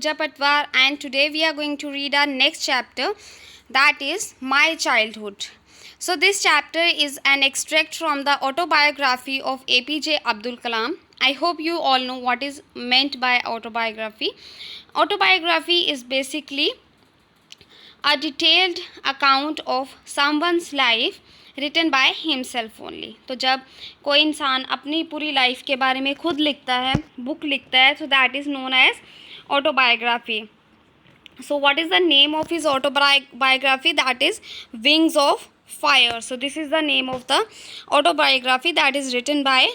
Pooja Patwar, and today we are going to read our next chapter, that is My Childhood. So this chapter is an extract from the autobiography of APJ Abdul Kalam. I hope you all know what is meant by autobiography. Autobiography is basically a detailed account of someone's life written by himself only. तो जब कोई इंसान अपनी पूरी life के बारे में खुद लिखता है, बुक लिखता है, so that is known as autobiography. So what is the name of his autobiography? That is Wings of Fire. So this is the name of the autobiography that is written by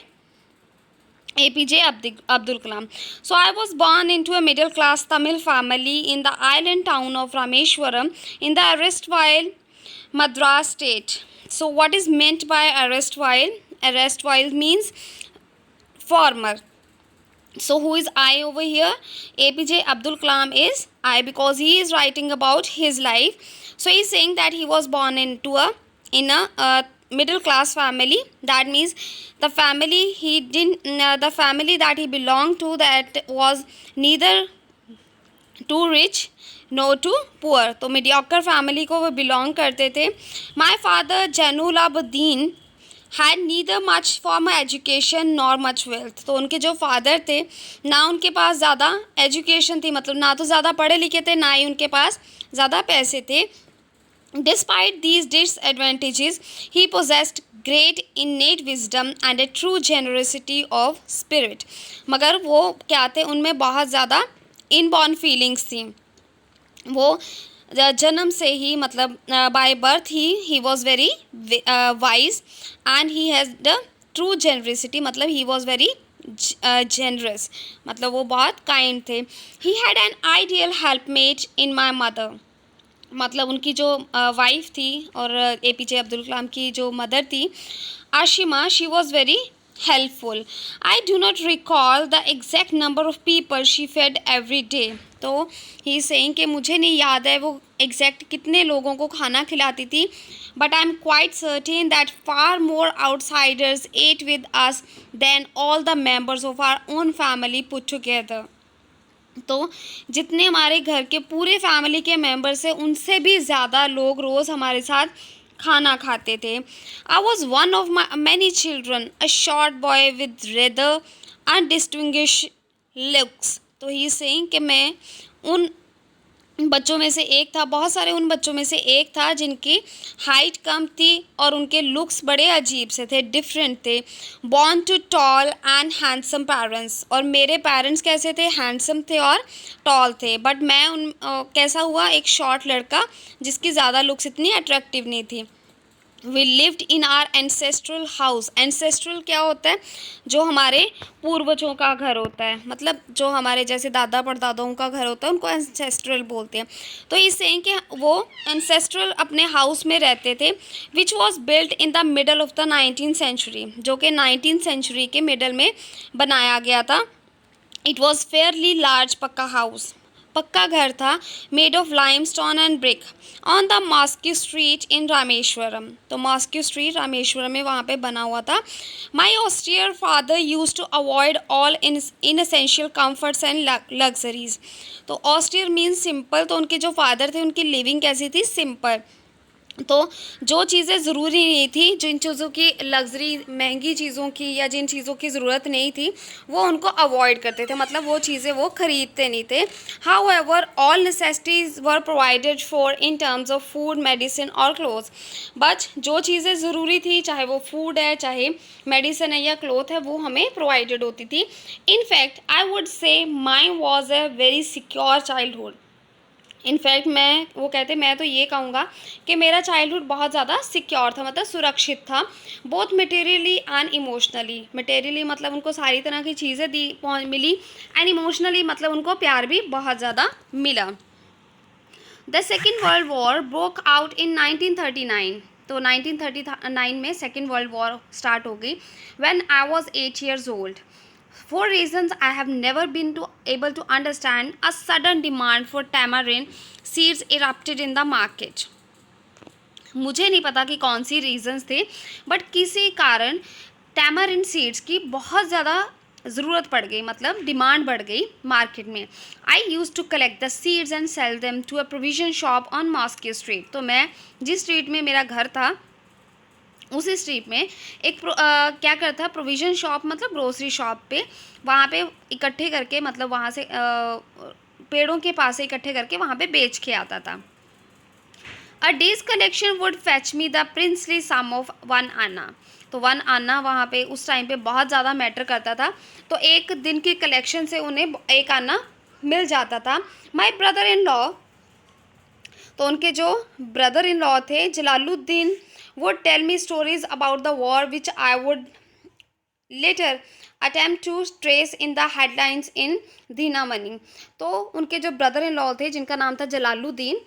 APJ Abdul Kalam. So I was born into a middle class Tamil family in the island town of Rameshwaram in the erstwhile Madras state. So what is meant by erstwhile? Erstwhile means former. So who is I over here? APJ Abdul Kalam is I, because he is writing about his life. So he is saying that he was born in a middle class family. That means the family the family that he belonged to, that was neither too rich no to poor. तो mediocre family को वो belong करते थे. My father Jainulabdeen had neither much formal education nor much wealth. तो उनके जो father थे, ना उनके पास ज़्यादा एजुकेशन थी, मतलब ना तो ज़्यादा पढ़े लिखे थे, ना ही उनके पास ज़्यादा पैसे थे. Despite these disadvantages, he possessed great innate wisdom and a true generosity of spirit. मगर वो क्या थे, उनमें बहुत ज़्यादा इनबॉर्न फीलिंग्स थी. वो जन्म से ही, मतलब by birth he was very wise and he has the true generosity, मतलब ही वॉज वेरी जेनरस, मतलब वो बहुत काइंड थे. He had an ideal helpmate in my mother. मतलब उनकी जो वाइफ थी और APJ अब्दुल कलाम की जो मदर थी Ashima, she was very helpful. I do not recall the exact number of people she fed every day. तो ही सेइंग कि मुझे नहीं याद है वो एग्जैक्ट कितने लोगों को खाना खिलाती थी, but I am quite certain that far more outsiders ate with us than all the members of our own family put together. तो जितने हमारे घर के पूरे फैमिली के मेंबर्स हैं, उनसे भी ज़्यादा लोग रोज़ हमारे साथ खाना खाते थे. I was one of many children, a short boy with rather undistinguished looks. तो ही सेइंग कि मैं उन बच्चों में से एक था, बहुत सारे उन बच्चों में से एक था जिनकी हाइट कम थी और उनके लुक्स बड़े अजीब से थे, डिफरेंट थे. Born to tall and handsome parents. और मेरे पेरेंट्स कैसे थे? हैंडसम थे और टॉल थे. बट मैं कैसा हुआ? एक शॉर्ट लड़का जिसकी ज़्यादा लुक्स इतनी अट्रैक्टिव नहीं थी. We lived in our ancestral house. Ancestral क्या होता है? जो हमारे पूर्वजों का घर होता है, मतलब जो हमारे जैसे दादा परदादाओं का घर होता है, उनको एंसेस्ट्रल बोलते हैं. तो इससे कि वो एंसेस्ट्रल अपने हाउस में रहते थे, which was built in the middle of the 19th century, जो कि 19th सेंचुरी के मिडल में बनाया गया था. It was fairly large pucca house, पक्का घर था, made of limestone and brick on the mosque street in Rameswaram. तो मॉस्क्यू स्ट्रीट रामेश्वरम में वहाँ पे बना हुआ था. My austere father use to avoid all inessential comforts and luxuries. तो ऑस्टियर मीन्स सिंपल. तो उनके जो फादर थे, उनकी लिविंग कैसी थी? सिंपल. तो जो चीज़ें ज़रूरी नहीं थी, जिन चीज़ों की लग्जरी, महंगी चीज़ों की या जिन चीज़ों की ज़रूरत नहीं थी, वो उनको अवॉइड करते थे, मतलब वो चीज़ें वो ख़रीदते नहीं थे. How ever all necessities were provided for in terms of food, medicine और क्लोथ्स. बट जो चीज़ें ज़रूरी थी, चाहे वो फूड है, चाहे मेडिसिन है या क्लोथ है, वो हमें प्रोवाइडेड होती थी. In fact I would say my was a very secure childhood. In fact मैं तो ये कहूँगा कि मेरा चाइल्डहुड बहुत ज़्यादा सिक्योर था, मतलब सुरक्षित था, both materially and emotionally. Materially मतलब उनको सारी तरह की चीज़ें मिली, एंड इमोशनली मतलब उनको प्यार भी बहुत ज़्यादा मिला. The second world war broke out in 1939. तो 1939 में सेकेंड वर्ल्ड वॉर स्टार्ट हो गई. When I was 8 years old. For reasons I have never been able to understand, a sudden demand for tamarind seeds erupted in the market. मुझे नहीं पता कि कौन सी reasons थे, बट किसी कारण टैमरिन सीड्स की बहुत ज़्यादा ज़रूरत पड़ गई, मतलब डिमांड बढ़ गई मार्केट में. I use to collect the seeds and sell them to a provision shop on mosque street. तो मैं जिस स्ट्रीट में मेरा घर था उसी स्ट्रीट में एक क्या करता, प्रोविज़न शॉप मतलब ग्रोसरी शॉप पे, वहाँ पे इकट्ठे करके, मतलब वहाँ से पेड़ों के पास से इकट्ठे करके वहाँ पे बेच के आता था. A day's collection would fetch me the princely sum of 1 anna. तो 1 आना वहाँ पे उस टाइम पे बहुत ज़्यादा मैटर करता था. तो एक दिन की कलेक्शन से उन्हें 1 आना मिल जाता था. माई ब्रदर इन लॉ, तो उनके जो ब्रदर इन लॉ थे Jalaluddin, would tell me stories about the war which I would later attempt to trace in the headlines in Dinamani. तो उनके जो ब्रदर इन लॉ थे जिनका नाम था जलालुद्दीन,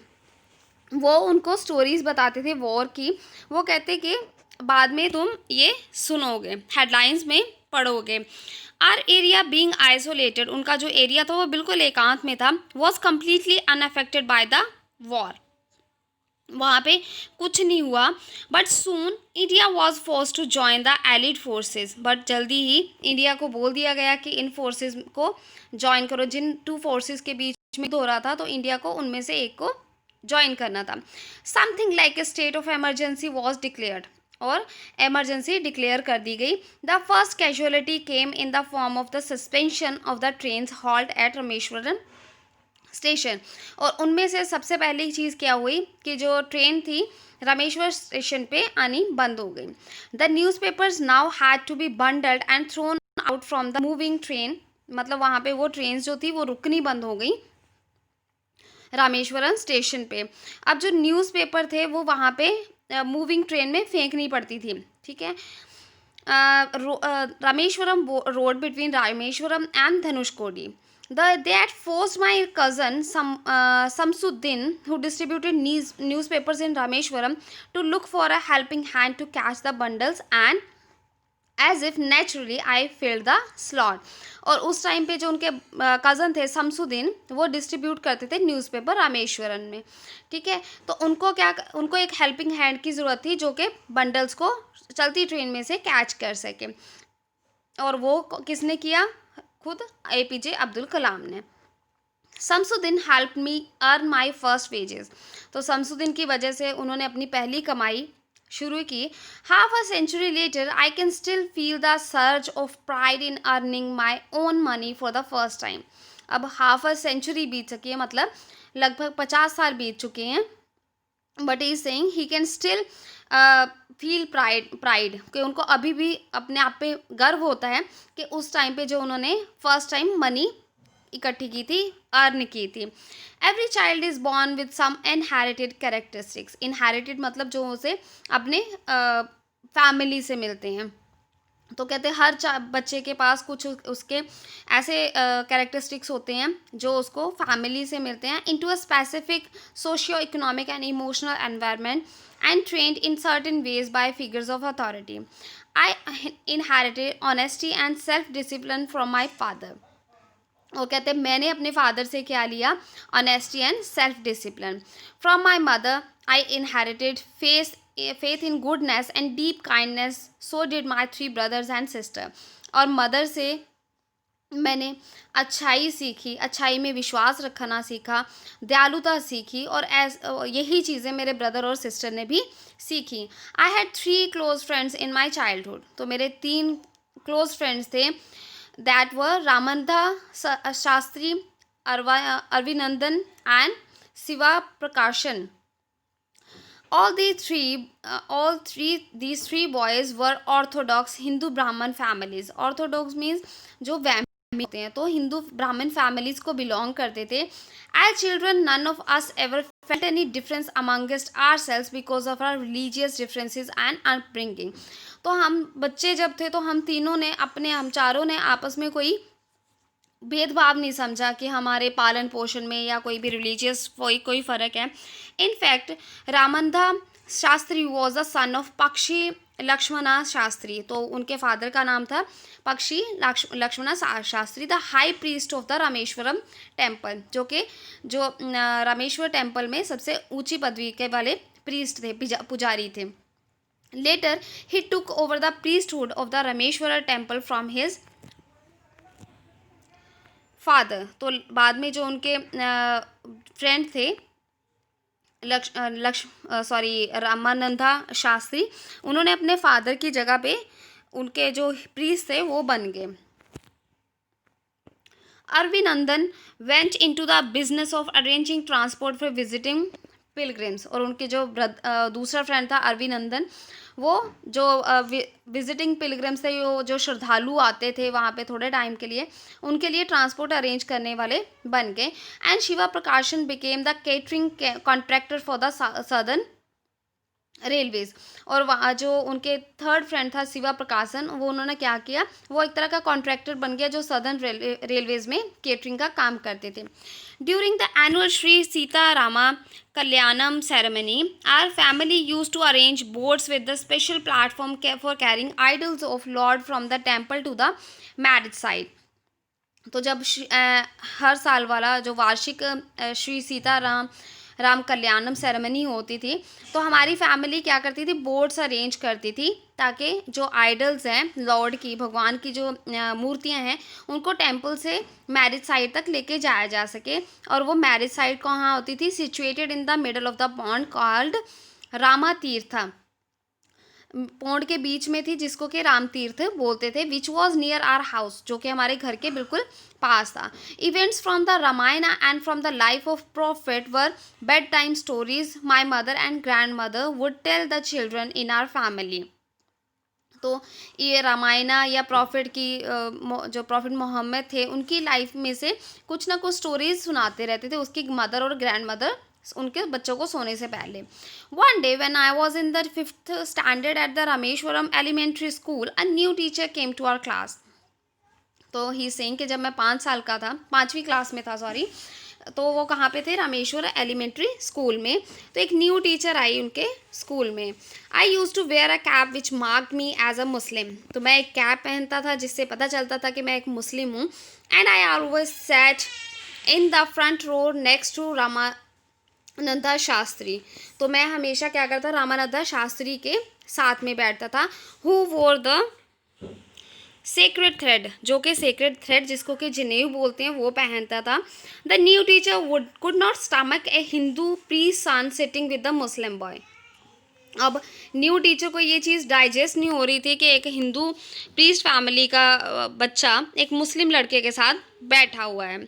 वो उनको स्टोरीज़ बताते थे वॉर की. वो कहते कि बाद में तुम ये सुनोगे, हेडलाइंस में पढ़ोगे. आर एरिया बीइंग आइसोलेटेड, उनका जो एरिया था वो बिल्कुल एकांत में था. Was completely unaffected by the war, वहाँ पे कुछ नहीं हुआ. But soon India was force to join the allied forces, बट जल्दी ही इंडिया को बोल दिया गया कि इन फोर्सेस को ज्वाइन करो. जिन 2 फोर्सेस के बीच में हो रहा था तो इंडिया को उनमें से एक को ज्वाइन करना था. Something like a state of emergency was declared, और एमरजेंसी डिक्लेयर कर दी गई. The first casualty came in the form of the suspension of the train halt at Rameswaram station. और उनमें से सबसे पहली चीज़ क्या हुई कि जो ट्रेन थी रामेश्वर स्टेशन पे आनी बंद हो गई. The newspapers now had to be bundled and thrown out from the moving train, मतलब वहाँ पे वो ट्रेन जो थी वो रुकनी बंद हो गई रामेश्वरम स्टेशन पे. अब जो न्यूज़पेपर थे वो वहाँ पे मूविंग ट्रेन में फेंकनी पड़ती थी. ठीक है. Rameswaram road between Rameswaram and Dhanushkodi. They had forced my cousin Samsuddin, who distributed newspapers in Rameshwaram, to look for a helping hand to catch the bundles, and as if naturally I filled the slot. और उस time पे जो उनके cousin थे शमसुद्दीन, वो distribute करते थे newspaper Rameswaram में. ठीक है. तो उनको एक हेल्पिंग हैंड की ज़रूरत थी जो कि बंडल्स को चलती ट्रेन में से कैच कर सके. और वो किसने किया? खुद APJ अब्दुल कलाम ने. Shamsuddin help me earn my first wages. तो शमसुद्दीन की वजह से उन्होंने अपनी पहली कमाई शुरू की. Half a century later I can still feel the surge of pride in earning my own money for the first time. अब हाफ अ सेंचुरी बीत चुकी है, मतलब लगभग 50 साल बीत चुके हैं. But is saying he can still feel pride कि उनको अभी भी अपने आप पे गर्व होता है कि उस टाइम पे जो उन्होंने फर्स्ट टाइम मनी इकट्ठी की थी, अर्न की थी. Every child is born with some inherited characteristics. Inherited मतलब जो उसे अपने फैमिली से मिलते हैं. तो कहते हैं हर बच्चे के पास कुछ उसके ऐसे कैरेक्टरिस्टिक्स होते हैं जो उसको फैमिली से मिलते हैं. Into a specific socio economic and emotional environment and trained in certain ways by figures of authority. I inherited honesty and self-discipline from my father. वो कहते हैं मैंने अपने फादर से क्या लिया? Honesty and self discipline. From my mother I inherited faith in goodness and deep kindness. So did my 3 brothers and sister. और mother से मैंने अच्छाई सीखी, अच्छाई में विश्वास रखना सीखा, दयालुता सीखी, और यही चीज़ें मेरे ब्रदर और सिस्टर ने भी सीखी. I had 3 close friends in my childhood. तो मेरे 3 क्लोज फ्रेंड्स थे. That were Ramanadha Sastry, Aravindan and Sivaprakasan. These three boys were orthodox Hindu Brahman families. Orthodox means जो होते हैं, तो हिंदू ब्राह्मण फैमिलीज को बिलोंग करते थे. As children none of us ever felt any difference amongst ourselves because of our religious differences and upbringing. तो हम बच्चे जब थे तो हम चारों ने आपस में कोई भेदभाव नहीं समझा कि हमारे पालन पोषण में या कोई भी रिलीजियस कोई फ़र्क है. In fact Ramanadha Sastry was the son of Pakshi Lakshmana Shastri. तो उनके फादर का नाम था पक्षी Lakshmana Shastri, the high priest of the Rameswaram temple, जो रामेश्वर टेम्पल में सबसे ऊंची पदवी के वाले प्रीस्ट थे, पुजारी थे. Later he took over the priesthood of the Rameshwar temple from his father. तो बाद में जो उनके फ्रेंड थे रामानंदा शास्त्री, उन्होंने अपने फादर की जगह पे उनके जो प्रीस्ट थे वो बन गए। Aravindan went into the business of arranging transport for visiting pilgrims. और उनके जो दूसरा फ्रेंड था अरविंदन, वो जो विजिटिंग पिलग्रिम्स थे, जो श्रद्धालु आते थे वहाँ पे थोड़े टाइम के लिए, उनके लिए ट्रांसपोर्ट अरेंज करने वाले बन गए। एंड शिवा प्रकाशन became the catering contractor for the southern railways. और वहाँ जो उनके थर्ड फ्रेंड था शिवा प्रकाशन, वो उन्होंने क्या किया, वो एक तरह का कॉन्ट्रैक्टर बन गया जो सदर्न रेलवेज में केटरिंग का काम करते थे। During the annual Shri Sitarama Kalyanam ceremony our family use to arrange boats with the special platform for carrying idols of lord from the temple to the marriage site. तो जब हर साल वाला जो वार्षिक श्री सीताराम कल्याणम सेरेमनी होती थी, तो हमारी फैमिली क्या करती थी, बोट्स अरेंज करती थी ताकि जो आइडल्स हैं लॉर्ड की, भगवान की जो मूर्तियां हैं, उनको टेंपल से मैरिज साइट तक लेके जाया जा सके। और वो मैरिज साइट कहाँ होती थी, situated in the middle of the pond called Rama तीर्थ। पौंड के बीच में थी जिसको कि राम तीर्थ बोलते थे, which was near our house, जो कि हमारे घर के बिल्कुल पास था। Events from the Ramayan and from the life of prophet were bedtime stories my mother and grandmother would tell the children in our family. तो ये रामायणा या प्रॉफिट की जो प्रॉफिट मोहम्मद थे उनकी लाइफ में से कुछ ना कुछ स्टोरीज सुनाते रहते थे उसकी मदर और ग्रैंड मदर उनके बच्चों को सोने से पहले। One day when I was in the 5th standard at the Rameswaram elementary school a new teacher came to our class. तो ही सेइंग कि जब मैं 5 साल का था, 5वीं क्लास में था सॉरी, तो वो कहाँ पे थे, रामेश्वर एलिमेंट्री स्कूल में। तो एक न्यू टीचर आई उनके स्कूल में। I use to wear a cap which mark me as a Muslim. तो मैं एक कैप पहनता था जिससे पता चलता था कि मैं एक मुस्लिम हूँ। And I always sat in the front row next to Ramananda Shastri. तो मैं हमेशा क्या करता, रामानंदा शास्त्री के साथ में बैठता था। हु वोर द सेक्रेड थ्रेड, जो कि सेक्रेड थ्रेड जिसको कि जनेऊ बोलते हैं, वो पहनता था। The new teacher could not stomach a Hindu priest son sitting with the Muslim boy. अब न्यू टीचर को ये चीज़ डाइजेस्ट नहीं हो रही थी कि एक हिंदू प्रीस्ट फैमिली का बच्चा एक मुस्लिम लड़के के साथ बैठा हुआ है।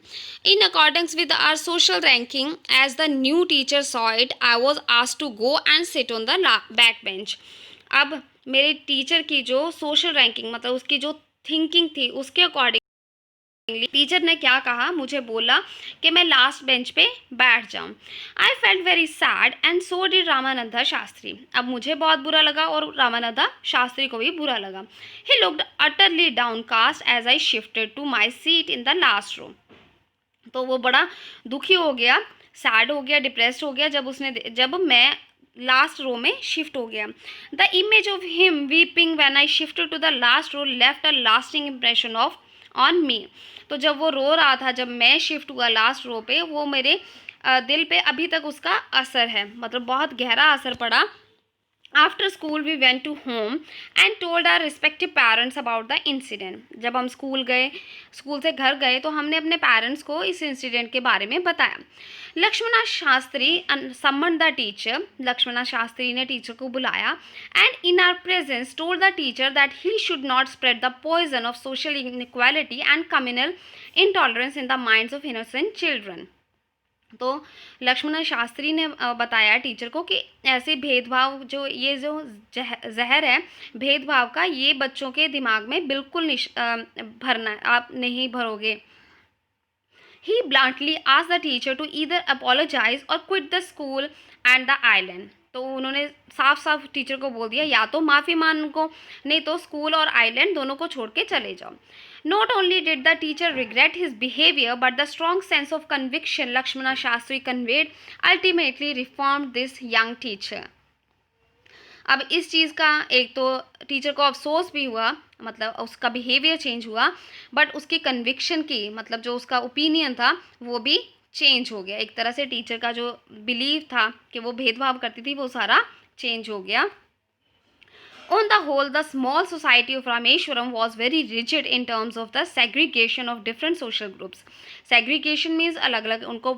In accordance with our social ranking as the new teacher saw it I was asked to go and sit on the back bench. अब मेरे टीचर की जो सोशल रैंकिंग, मतलब उसकी जो थिंकिंग थी, उसके अकॉर्डिंग टीचर ने क्या कहा, मुझे बोला कि मैं लास्ट बेंच पे बैठ जाऊं। I felt very sad and so did Ramananda Shastri. अब मुझे बहुत बुरा लगा और रामानंदा शास्त्री को भी बुरा लगा। He looked utterly downcast as I shifted to my seat in the last row. तो वो बड़ा दुखी हो गया, सैड हो गया, डिप्रेस्ड हो गया जब मैं लास्ट रो में शिफ्ट हो गया। The image of him weeping when I shifted to the last row left a lasting impression of on me. तो जब वो रो रहा था, जब मैं शिफ्ट हुआ लास्ट रो पे, वो मेरे दिल पे अभी तक उसका असर है, मतलब बहुत गहरा असर पड़ा। After school we went to home and told our respective parents about the incident. जब हम स्कूल से घर गए तो हमने अपने पेरेंट्स को इस इंसिडेंट के बारे में बताया। Lakshmana Shastri summon the teacher. Lakshmana Shastri ने टीचर को बुलाया and in our presence told the teacher that he should not spread the poison of social inequality and communal intolerance in the minds of innocent children. तो लक्ष्मण शास्त्री ने बताया टीचर को कि ऐसे भेदभाव, जो ये जो जहर है भेदभाव का, ये बच्चों के दिमाग में बिल्कुल भरना, आप नहीं भरोगे। He bluntly asked the teacher to either apologize or quit the school and the island. तो उन्होंने साफ साफ टीचर को बोल दिया, या तो माफ़ी मांगो, नहीं तो स्कूल और आइलैंड दोनों को छोड़ के चले जाओ। Not only did the teacher regret his behavior, but the strong sense of conviction Lakshmana Shastri conveyed ultimately reformed this young teacher. अब इस चीज़ का एक तो टीचर को अफसोस भी हुआ, मतलब उसका बिहेवियर चेंज हुआ, बट उसकी कन्विक्शन की, मतलब जो उसका ओपिनियन था वो भी चेंज हो गया। एक तरह से टीचर का जो बिलीव था कि वो भेदभाव करती थी, वो सारा चेंज हो गया। On the whole, the small society of Rameshwaram was very rigid in terms of the segregation of different social groups. Segregation means अलग अलग उनको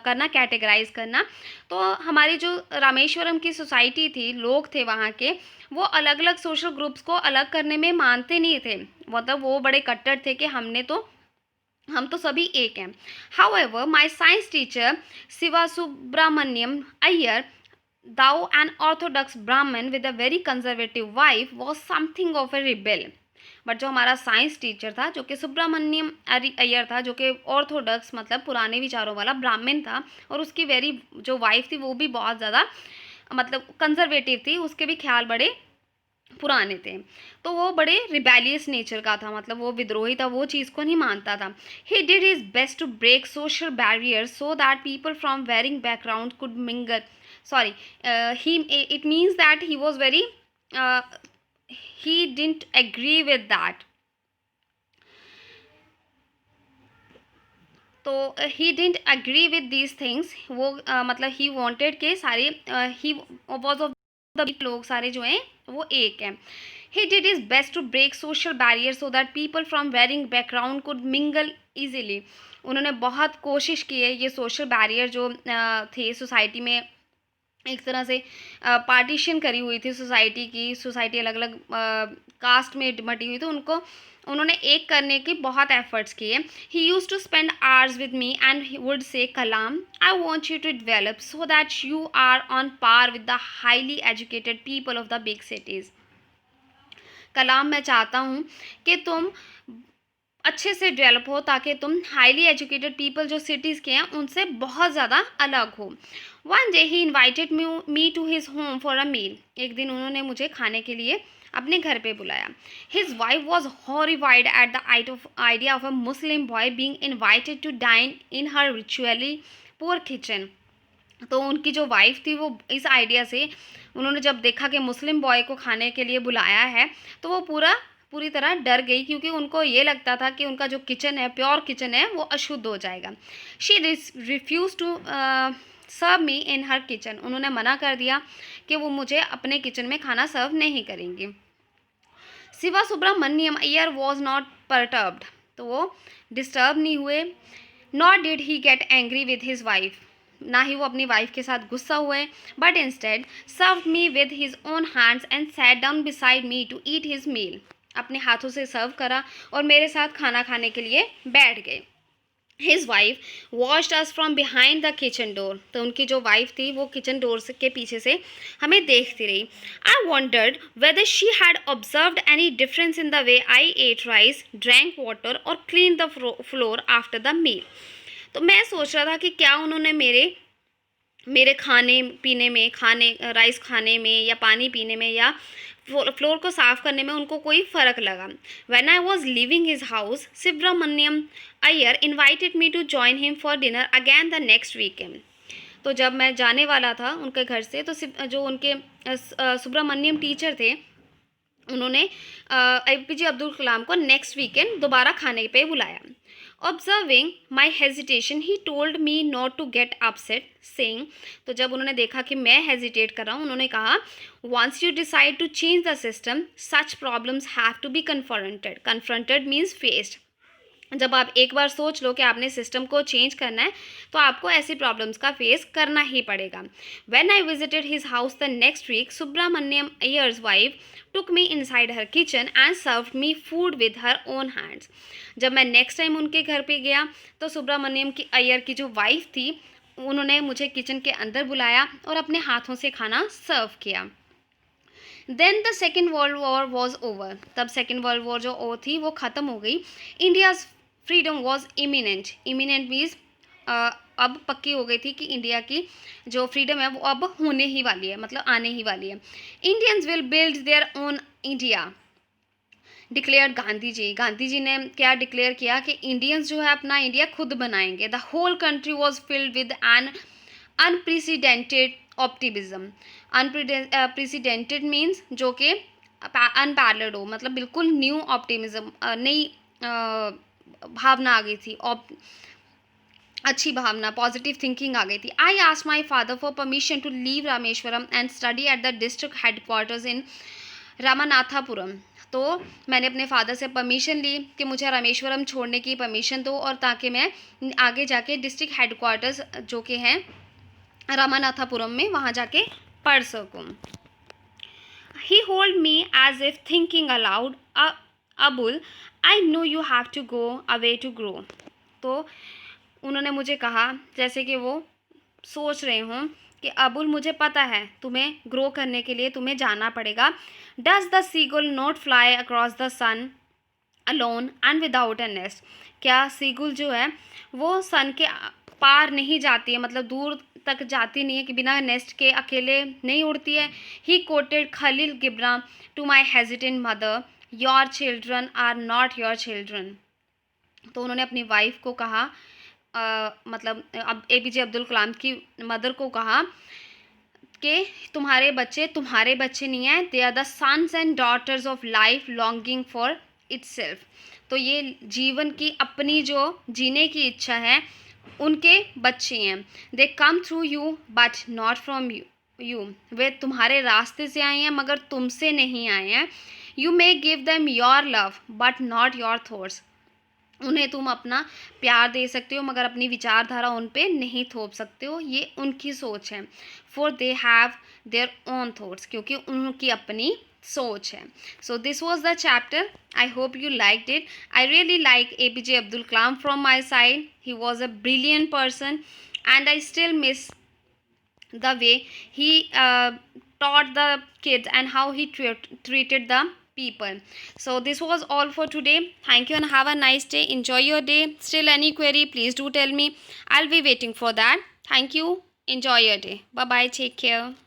करना, कैटेगराइज करना. तो हमारी जो रामेश्वरम की सोसाइटी थी, लोग थे वहाँ के, वो अलग अलग सोशल ग्रुप्स को अलग करने में मानते नहीं थे. मतलब वो बड़े कट्टर थे कि हम तो सभी एक हैं. However, my science teacher Siva Subramaniam Iyer, though an orthodox Brahmin with a very conservative wife, was something of a rebel. But जो हमारा साइंस टीचर था, जो कि सुब्रमण्यम अय्यर था, जो कि ऑर्थोडॉक्स मतलब पुराने विचारों वाला ब्राह्मण था, और उसकी वेरी जो वाइफ थी वो भी बहुत ज़्यादा मतलब कंजर्वेटिव थी, उसके भी ख्याल बड़े पुराने थे. तो वो बड़े रिबेलियस नेचर का था, मतलब वो विद्रोही था, वो चीज़ को नहीं मानता था. He did his best to break social barriers so that people from varying background could mingle. Sorry, it means that he was very he didn't agree with that. तो he didn't agree with these things. वो मतलब he wanted के सारे he was of the लोग सारे जो हैं वो एक हैं. He did his best to break social barrier so that people from varying background could mingle easily. उन्होंने बहुत कोशिश की है ये सोशल बैरियर जो थे सोसाइटी में, एक तरह से पार्टीशन करी हुई थी सोसाइटी की, सोसाइटी अलग अलग कास्ट में बटी हुई, तो उनको उन्होंने एक करने की बहुत एफर्ट्स किए. He use to spend hours with me and he would say, Kalam, I want you to develop so that you are on par with the highly educated people of the big cities. Kalam, मैं चाहता हूँ कि तुम अच्छे से develop हो ताकि तुम हाईली एजुकेटेड पीपल जो सिटीज़ के हैं उनसे बहुत ज़्यादा अलग हो. One day he invited me to his home for a meal. एक दिन उन्होंने मुझे खाने के लिए अपने घर पे बुलाया. His wife was horrified at the idea of a Muslim boy being invited to dine in her ritually pure kitchen. तो उनकी जो वाइफ थी वो इस आइडिया से, उन्होंने जब देखा कि मुस्लिम बॉय को खाने के लिए बुलाया है, तो वो पूरी तरह डर गई, क्योंकि उनको ये लगता था कि उनका जो किचन है, प्योर किचन है, वो अशुद्ध हो जाएगा. She refuse to serve me in her kitchen. उन्होंने मना कर दिया कि वो मुझे अपने किचन में खाना सर्व नहीं करेंगी. Shiva Subramaniam Iyer was not perturbed. तो वो डिस्टर्ब नहीं हुए. Not did he get angry with his wife. ना ही वो अपनी वाइफ के साथ गुस्सा हुए, but instead serve me with his own hands and sat down beside me to eat his meal. अपने हाथों से सर्व करा और मेरे साथ खाना खाने के लिए बैठ गए. His wife watched us from behind the kitchen door. तो उनकी जो वाइफ थी वो किचन डोर के पीछे से हमें देखती रही. I wondered whether she had observed any difference in the way I ate rice, drank water और clean the floor after the meal. तो मैं सोच रहा था कि क्या उन्होंने मेरे खाने पीने में, राइस खाने में या पानी पीने में या फ्लोर को साफ़ करने में उनको कोई फ़र्क लगा. When I was living his house, Subramaniam Iyer invited me to join him for dinner again the next weekend. तो जब मैं जाने वाला था उनके घर से, तो जो उनके सुब्रमण्यम टीचर थे, उन्होंने APJ अब्दुल कलाम को नेक्स्ट वीकेंड दोबारा खाने पे बुलाया. Observing my hesitation he told me not to get upset, saying. तो जब उन्होंने देखा कि मैं हेजिटेट कर रहा हूँ, उन्होंने कहा, once you decide to change the system such problems have to be confronted means faced. जब आप एक बार सोच लो कि आपने सिस्टम को चेंज करना है, तो आपको ऐसी प्रॉब्लम्स का फेस करना ही पड़ेगा. When I visited his house the next week, Subramania Iyer's wife took me inside her kitchen and served me food with her own hands. जब मैं नेक्स्ट टाइम उनके घर पे गया, तो सुब्रमण्यम की अय्यर की जो वाइफ थी, उन्होंने मुझे किचन के अंदर बुलाया और अपने हाथों से खाना सर्व किया. Then the second world war was over. तब सेकेंड वर्ल्ड वॉर जो थी वो ख़त्म हो गई. India's freedom was imminent. Imminent means अब पक्की हो गई थी कि इंडिया की जो फ्रीडम है वो अब होने ही वाली है, मतलब आने ही वाली है. Indians will build their own India, declare Gandhi ji. Gandhi ji ने क्या डिक्लेयर किया कि इंडियंस जो है अपना इंडिया खुद बनाएंगे. The whole country was filled with an unprecedented optimism. Unprecedented means जो कि अनपैरेलल्ड हो, मतलब बिल्कुल न्यू ऑप्टिमिज्म, नई भावना आ गई थी, अच्छी भावना, पॉजिटिव थिंकिंग आ गई थी. I asked my father for permission to leave Rameswaram and study at the district headquarters in Ramanathapuram. तो मैंने अपने फादर से परमिशन ली कि मुझे रामेश्वरम छोड़ने की परमिशन दो, और ताकि मैं आगे जाके डिस्ट्रिक्ट हेडक्वार्टर्स जो कि हैं रामानाथापुरम में, वहाँ जाके पढ़ सकूँ। He hold me as if thinking aloud, Abul, I know you have to go away to grow. तो उन्होंने मुझे कहा जैसे कि वो सोच रहे हों कि अबुल, मुझे पता है तुम्हें ग्रो करने के लिए तुम्हें जाना पड़ेगा. Does the seagull not fly across the sun alone and without a nest? क्या सीगुल जो है वो सन के पार नहीं जाती है, मतलब दूर तक जाती नहीं है कि बिना नेस्ट के अकेले नहीं उड़ती है. He quoted Khalil Gibran to my hesitant mother, your children are not your children. तो उन्होंने अपनी वाइफ को कहा, मतलब अब APJ अब्दुल कलाम की मदर को कहा कि तुम्हारे बच्चे नहीं हैं. They are the sons and daughters of life longing for itself. तो ये जीवन की अपनी जो जीने की इच्छा है उनके बच्चे हैं. They come through you but not from you. वे तुम्हारे रास्ते से आए हैं मगर तुमसे नहीं आए हैं. You may give them your love but not your thoughts. उन्हें तुम अपना प्यार दे सकते हो मगर अपनी विचारधारा उन पे नहीं थोप सकते हो. ये उनकी सोच है. For they have their own thoughts, क्योंकि उनकी अपनी सोच है. So this was the chapter. I hope you liked it. I really like APJ Abdul Kalam from my side. He was a brilliant person and I still miss the way he taught the kids and how he treated the people. So this was all for today. Thank you and have a nice day. Enjoy your day. Still any query, please do tell me. I'll be waiting for that. Thank you. Enjoy your day. Bye bye. Take care.